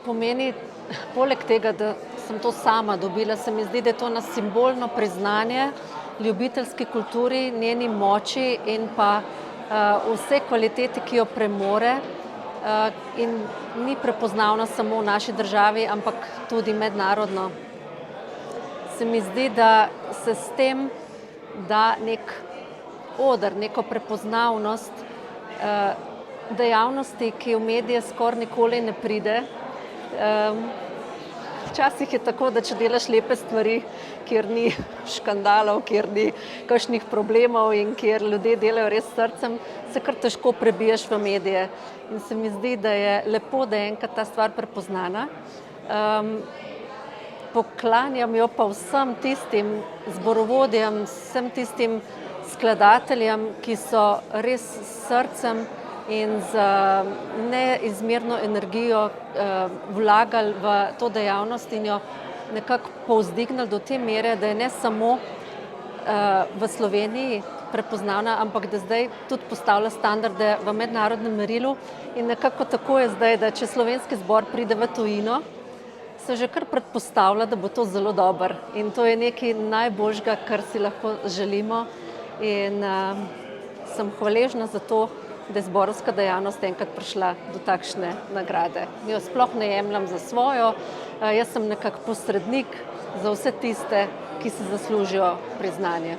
pomeni, poleg tega, da sem to sama dobila, se mi zdi, da je to eno simbolno priznanje ljubiteljski kulturi, njeni moči in pa vse kvaliteti, ki jo premore, in ni prepoznavna samo v naši državi, ampak tudi mednarodno. Se mi zdi, da se s tem da nek oder, neko prepoznavnost dejavnosti, ki v medije skoraj nikoli ne pride. Včasih je tako, da če delaš lepe stvari, kjer ni škandalov, kjer ni kakšnih problemov in kjer ljudje delajo res s srcem, se kar težko prebiješ v medije. In se mi zdi, da je lepo, da je enkrat ta stvar prepoznana. Poklanjam jo pa vsem tistim zborovodjem, vsem tistim skladateljem, ki so res s srcem in z neizmerno energijo vlagali v to dejavnost in jo nekako povzdignili do te mere, da je ne samo v Sloveniji prepoznavna, ampak da zdaj tudi postavlja standarde v mednarodnem merilu. In nekako tako je zdaj, da če slovenski zbor pride v tujino, se že kar predpostavlja, da bo to zelo dobro. In to je nekaj najboljšega, kar si lahko želimo. In sem hvaležna za to, da je zborovska dejavnost enkrat prišla do takšne nagrade. Jo sploh ne jemljem za svojo, jaz sem nekako posrednik za vse tiste, ki si zaslužijo priznanje.